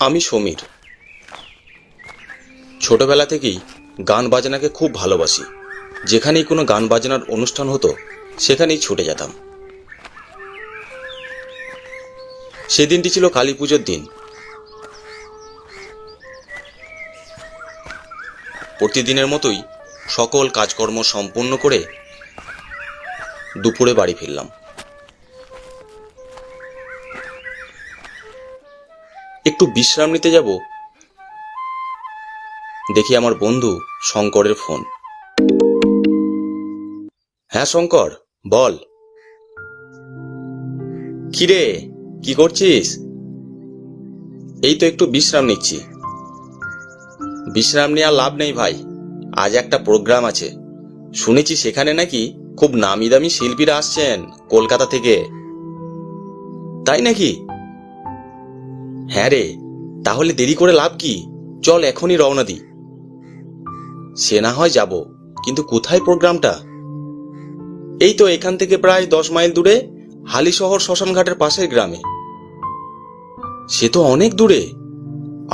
আমি সমীর। ছোটবেলা থেকেই গান বাজনাকে খুব ভালোবাসি। যেখানেই কোনো গান বাজনার অনুষ্ঠান হতো সেখানেই ছুটে যেতাম। সেদিনটি ছিল কালী পুজোর দিন। প্রতিদিনের মতোই সকল কাজকর্ম সম্পূর্ণ করে দুপুরে বাড়ি ফিরলাম। একটু বিশ্রাম নিতে যাব, দেখি আমার বন্ধু শঙ্করের ফোন। হ্যাঁ শঙ্কর, বল। কিরে, কি করছিস? এই তো একটু বিশ্রাম নিচ্ছি। বিশ্রাম নিয়ে আর লাভ নেই ভাই, আজ একটা প্রোগ্রাম আছে। শুনেছি সেখানে নাকি খুব নামি দামি শিল্পীরা আসছেন কলকাতা থেকে। তাই নাকি? হ্যাঁ রে, তাহলে দেরি করে লাভ কি, চল এখনই রওনা দিই। সে না হয় যাব, কিন্তু কোথায় প্রোগ্রামটা? এই তো এখান থেকে প্রায় 10 মাইল দূরে হালিশহর শ্মশানঘাটের পাশের গ্রামে। সে তো অনেক দূরে,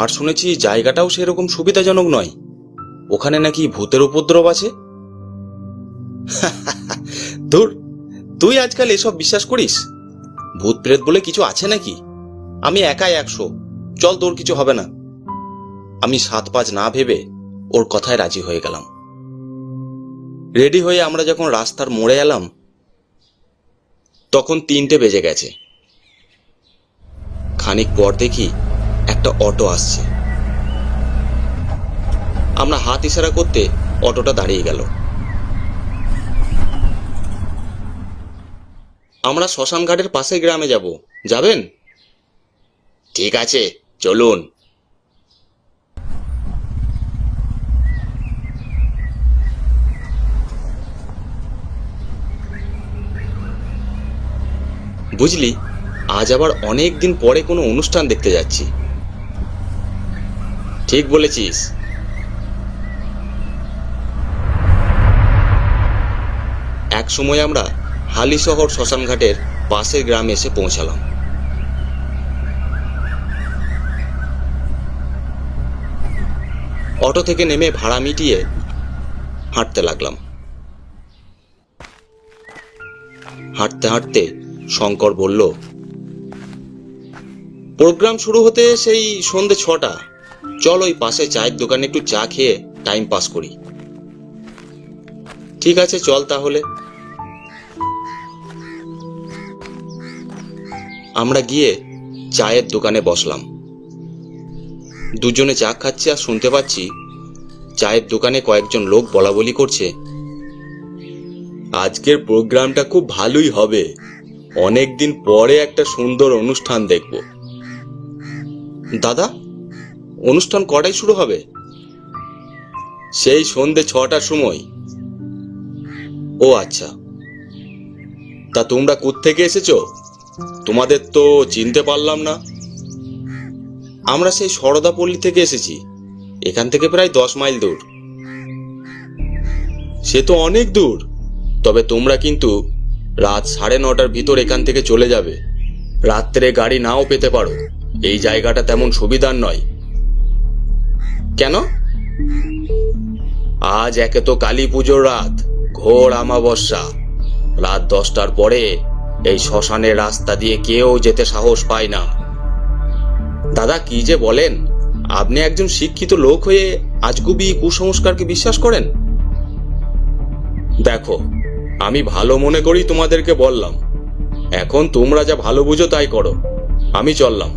আর শুনেছি জায়গাটাও সেরকম সুবিধাজনক নয়। ওখানে নাকি ভূতের উপদ্রব আছে। ধুর, তুই আজকাল এসব বিশ্বাস করিস? ভূত প্রেত বলে কিছু আছে নাকি? আমি একাই 100, চল, তোর কিছু হবে না। আমি 7-5 না ভেবে ওর কথায় রাজি হয়ে গেলাম। রেডি হয়ে আমরা যখন রাস্তার মোড়ে এলাম তখন 3টে বেজে গেছে। খানিক পর দেখি একটা অটো আসছে। আমরা হাত ইশারা করতে অটোটা দাঁড়িয়ে গেল। আমরা শ্মশানঘাটের পাশের গ্রামে যাব, যাবেন? ঠিক আছে, চলুন। বুঝলি, আজ আবার অনেক দিন পরে কোনো অনুষ্ঠান দেখতে যাচ্ছি। ঠিক বলেছিস। এক সময় আমরা হালিশহর শ্মশানঘাটের পাশের গ্রামে এসে পৌঁছালাম। অটো থেকে নেমে ভাড়া মিটিয়ে হাঁটতে লাগলাম। হাঁটতে হাঁটতে শঙ্কর বলল, প্রোগ্রাম শুরু হতে সেই সন্ধে 6টা। চল ওই পাশে চায়ের দোকানে একটু চা খেয়ে টাইম পাস করি। ঠিক আছে, চল তাহলে। আমরা গিয়ে চায়ের দোকানে বসলাম। দুজনে চা খাচ্ছি আর শুনতে পাচ্ছি চায়ের দোকানে কয়েকজন লোক বলাবলি করছে, আজকের প্রোগ্রামটা খুব ভালোই হবে, অনেকদিন পরে একটা সুন্দর অনুষ্ঠান দেখব। দাদা, অনুষ্ঠান কটায় শুরু হবে? সেই সন্ধে 6টার সময়। ও আচ্ছা, তা তোমরা কোত্থেকে এসেছো? তোমাদের তো চিনতে পারলাম না। আমরা সেই সরদাপল্লী থেকে এসেছি, এখান থেকে প্রায় 10 মাইল দূর। সে তো অনেক দূর, তবে তোমরা কিন্তু রাত 9:30টার ভিতর এখান থেকে চলে যাবে। রাত্রে গাড়ি নাও পেতে পারো, এই জায়গাটা তেমন সুবিধার নয়। কেন? আজ একে তো কালী পুজোর রাত, ঘোর আমাবস্যা। রাত 10টার পরে এই শ্মশানের রাস্তা দিয়ে কেউ যেতে সাহস পায় না। দাদা, কি যে বলেন, আপনি একজন শিক্ষিত লোক হয়ে আজগুবি কুসংস্কারকে বিশ্বাস করেন? দেখো, আমি ভালো মনে করি তোমাদেরকে বললাম, এখন তোমরা যা ভালো বুঝো তাই করো। আমি চললাম,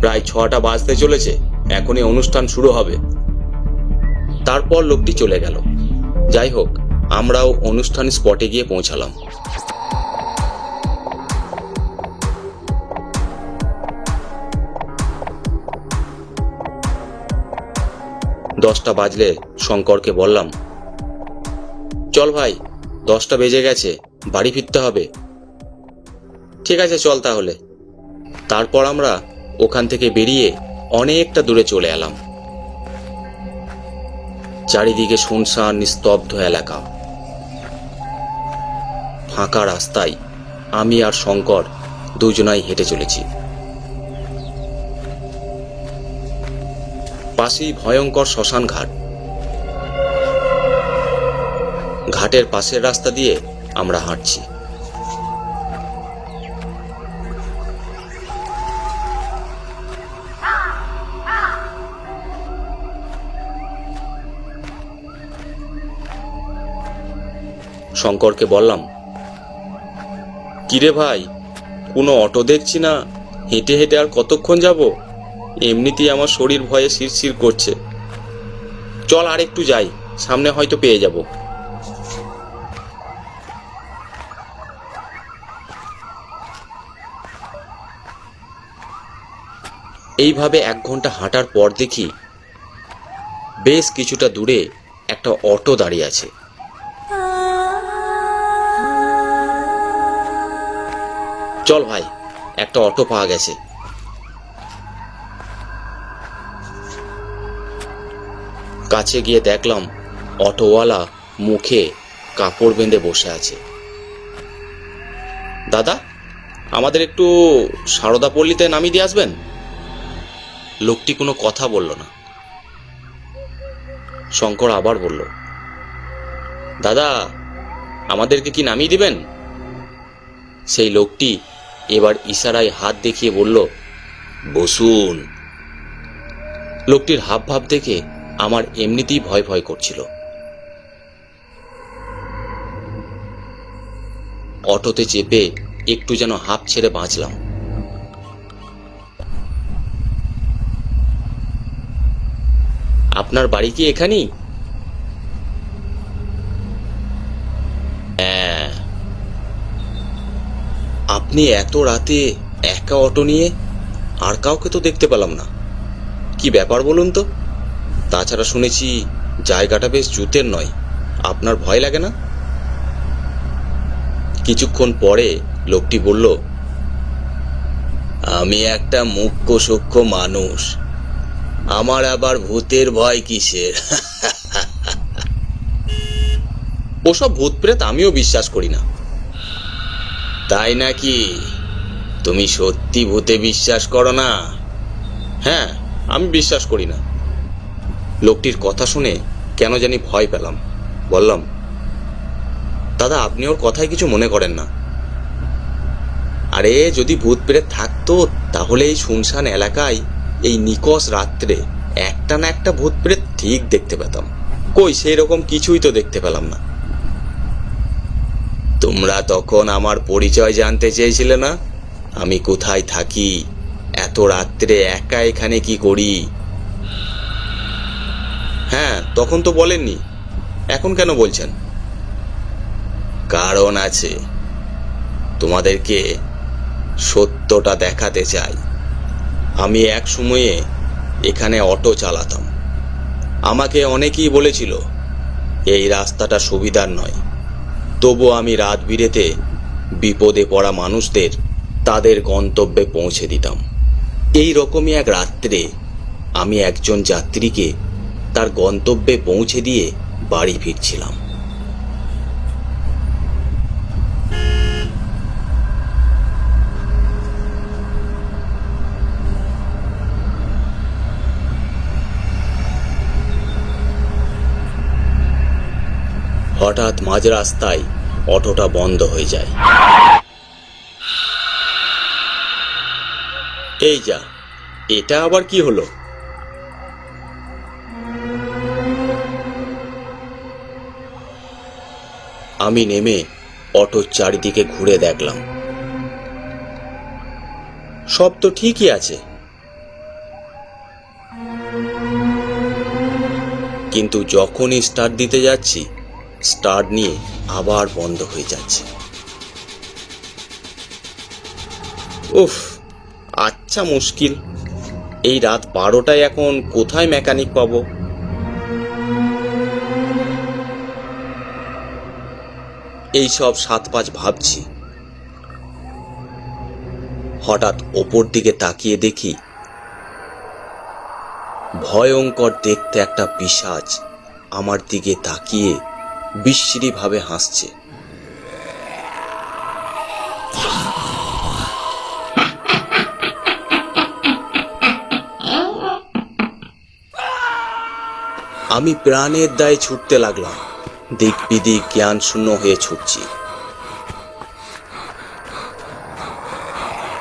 প্রায় 6টা বাজতে চলেছে, এখনই অনুষ্ঠান শুরু হবে। তারপর লোকটি চলে গেল। যাই হোক, আমরাও অনুষ্ঠান স্পটে গিয়ে পৌঁছালাম। দশটা বাজলে শঙ্করকে বললাম, চল ভাই, 10টা বেজে গেছে, বাড়ি ফিরতে হবে। ঠিক আছে, চল তাহলে। তারপর আমরা ওখান থেকে বেরিয়ে অনেকটা দূরে চলে এলাম। চারিদিকে শুনশান নিস্তব্ধ এলাকা। ফাঁকা রাস্তায় আমি আর শঙ্কর দুজনাই হেঁটে চলেছি। পাশেই ভয়ঙ্কর শ্মশান ঘাট। ঘাটের পাশের রাস্তা দিয়ে আমরা হাঁটছি। শঙ্করকে বললাম, কিরে ভাই, কোনো অটো দেখছি না, হেঁটে হেঁটে আর কতক্ষণ যাব? এমনিতেই আমার শরীর ভয়ে শিরশির করছে। চল আর একটু যাই, সামনে হয়তো পেয়ে যাব। এইভাবে 1 ঘন্টা হাঁটার পর দেখি বেশ কিছুটা দূরে একটা অটো দাঁড়িয়ে আছে। চল ভাই, একটা অটো পাওয়া গেছে। কাছে গিয়ে দেখলাম অটোওয়ালা মুখে কাপড় বেঁধে বসে আছে। দাদা, আমাদের একটু সারদাপল্লীতে নামিয়ে দিয়ে আসবেন? লোকটি কোনো কথা বলল না। শঙ্কর আবার বলল, দাদা, আমাদেরকে কি নামিয়ে দিবেন? সেই লোকটি এবার ইশারায় হাত দেখিয়ে বলল, বসুন। লোকটির হাবভাব দেখে আমার এমনিতেই ভয় ভয় করছিল। অটোতে চেপে একটু যেন হাঁপ ছেড়ে বাঁচলাম। আপনার বাড়ি কি এখানেই? হ্যাঁ। আপনি এত রাতে একা অটো নিয়ে? আর কাউকে তো দেখতে পেলাম না। কি ব্যাপার বলুন তো? তাছাড়া শুনেছি জায়গাটা বেশ জুতের নয়, আপনার ভয় লাগে না? কিছুক্ষণ পরে লোকটি বলল, আমি একটা মুখ্য সূক্ষ্ম মানুষ, আমার আবার ভূতের ভয় কিসের? ওসব ভূত প্রেত আমিও বিশ্বাস করি না। তাই নাকি? তুমি সত্যি ভূতে বিশ্বাস করো না? হ্যাঁ, আমি বিশ্বাস করি না। লোকটির কথা শুনে কেন জানি ভয় পেলাম। বললাম, দাদা, আপনি ওর কথায় কিছু মনে করেন না। আরে, যদি ভূত প্রেত থাকতো তাহলে এই শুনশান এলাকায় এই নিকষ রাত্রে একটা না একটা ভূত প্রেত ঠিক দেখতে পেতাম। কই, সেই রকম কিছুই তো দেখতে পেলাম না। তোমরা তখন আমার পরিচয় জানতে চেয়েছিলে না? আমি কোথায় থাকি, এত রাত্রে একা এখানে কি করি? হ্যাঁ, তখন তো বলেননি, এখন কেন বলছেন? কারণ আছে, তোমাদেরকে সত্যটা দেখাতে চাই। আমি এক সময়ে এখানে অটো চালাতাম। আমাকে অনেকেই বলেছিল এই রাস্তাটা সুবিধার নয়, তবু আমি রাত বিরেতে বিপদে পড়া মানুষদের তাদের গন্তব্যে পৌঁছে দিতাম। এই রকমই এক রাত্রে আমি একজন যাত্রীকে তার গন্তব্যে পৌঁছে দিয়ে বাড়ি ফিরছিলাম। হঠাৎ মাঝ রাস্তায় অটোটা বন্ধ হয়ে যায়। এই যা, এটা আবার কি হলো? আমি নেমে অটোর চারিদিকে ঘুরে দেখলাম, সব তো ঠিকই আছে, কিন্তু যখনই স্টার্ট দিতে যাচ্ছি স্টার্ট নিয়ে আবার বন্ধ হয়ে যাচ্ছে। উফ, আচ্ছা মুশকিল। এই রাত 12টায় এখন কোথায় মেকানিক পাবো? এই সব 7-5 ভাবছি, হঠাৎ ওপর দিকে তাকিয়ে দেখি ভয়ঙ্কর দেখতে একটা পিশাচ আমার দিকে তাকিয়ে বিশ্রী ভাবে হাসছে। আমি প্রাণের দায়ে ছুটতে লাগলাম। দিক বিদিক জ্ঞান শূন্য হয়ে ছুটছি।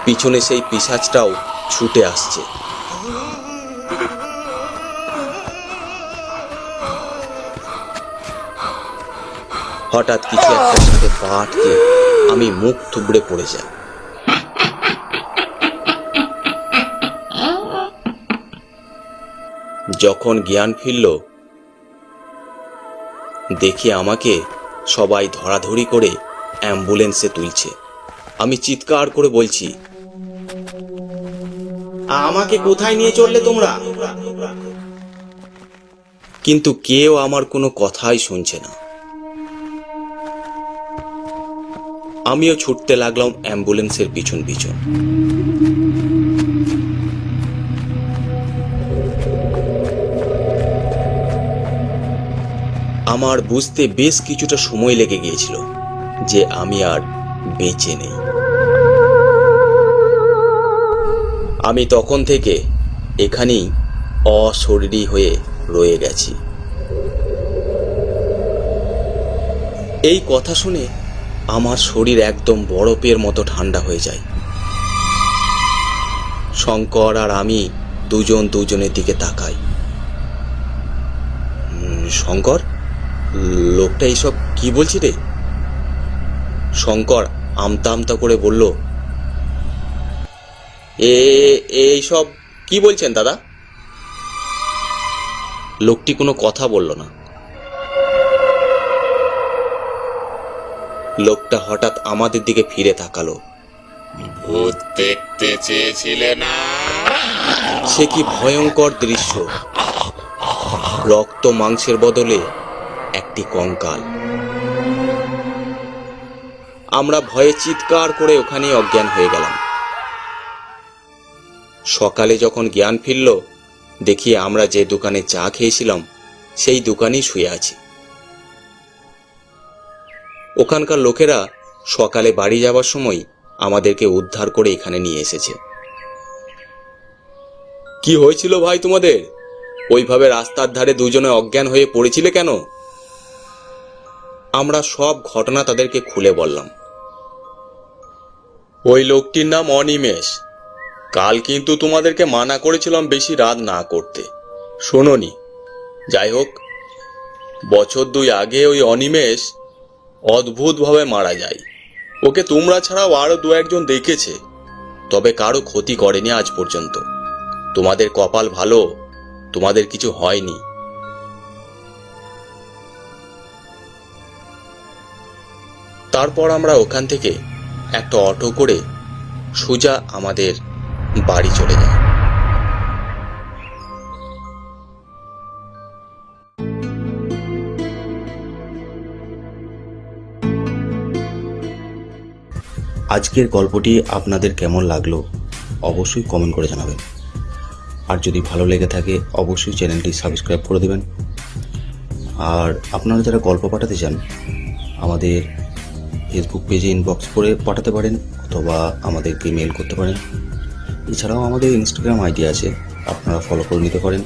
পিছনে সেই পিশাচটাও ছুটে আসছে। হঠাৎ কিছু একটার সাথে পা আটকে আমি মুখ থুবড়ে পড়ে যাই। যখন জ্ঞান ফিরল, দেখি আমাকে সবাই ধরাধরি করে অ্যাম্বুলেন্সে তুলছে। আমি চিৎকার করে বলছি, আমাকে কোথায় নিয়ে চললে তোমরা? কিন্তু কেউ আমার কোনো কথাই শুনছে না। আমিও ছুটতে লাগলাম অ্যাম্বুলেন্সের পিছন পিছন। আমার বুঝতে বেশ কিছুটা সময় লেগে গিয়েছিল যে আমি আর বেঁচে নেই। আমি তখন থেকে এখানেই অশরীরী হয়ে রয়ে গেছি। এই কথা শুনে আমার শরীর একদম বরফের মতো ঠান্ডা হয়ে যায়। শঙ্কর আর আমি দুজন দুজনের দিকে তাকাই। শঙ্কর, লোকটা এইসব কি বলছি রে? শঙ্কর আমতা আমতা করে বলল, এইসব কি বলছেন দাদা? লোকটি কোনো কথা বলল না। লোকটা হঠাৎ আমাদের দিকে ফিরে তাকালো। ভূত দেখতে চেয়েছিলে না? সে কি ভয়ঙ্কর দৃশ্য! রক্ত মাংসের বদলে একটি কঙ্কাল। আমরা ভয়ে চিৎকার করে ওখানেই অজ্ঞান হয়ে গেলাম। সকালে যখন জ্ঞান ফিরল, দেখি আমরা যে দোকানে চা খেয়েছিলাম সেই দোকানেই শুয়ে আছি। ওখানকার লোকেরা সকালে বাড়ি যাবার সময় আমাদেরকে উদ্ধার করে এখানে নিয়ে এসেছে। কি হয়েছিল ভাই তোমাদের? ওইভাবে রাস্তার ধারে দুজনে অজ্ঞান হয়ে পড়েছিলে কেন? আমরা সব ঘটনা তাদেরকে খুলে বললাম। ওই লোকটির নাম অনিমেষ। কাল কিন্তু তোমাদেরকে মানা করেছিলাম বেশি রাত না করতে, শোনোনি। যাই হোক, বছর 2 আগে ওই অনিমেষ অদ্ভুতভাবে মারা যায়। ওকে তোমরা ছাড়াও আরো 2-1 জন দেখেছে, তবে কারো ক্ষতি করেনি আজ পর্যন্ত। তোমাদের কপাল ভালো, তোমাদের কিছু হয়নি। তারপর আমরা ওখান থেকে একটা অটো করে সোজা আমাদের বাড়ি চলে যাই। আজকের গল্পটি আপনাদের কেমন লাগলো অবশ্যই কমেন্ট করে জানাবেন। আর যদি ভালো লেগে থাকে অবশ্যই চ্যানেলটি সাবস্ক্রাইব করে দেবেন। আর আপনারা যারা গল্প পাঠাতে চান আমাদের ফেসবুক পেজে ইনবক্স করে পাঠাতে পারেন, অথবা আমাদেরকে মেল করতে পারেন। এছাড়াও আমাদের ইনস্টাগ্রাম আইডি আছে, আপনারা ফলো করে নিতে পারেন।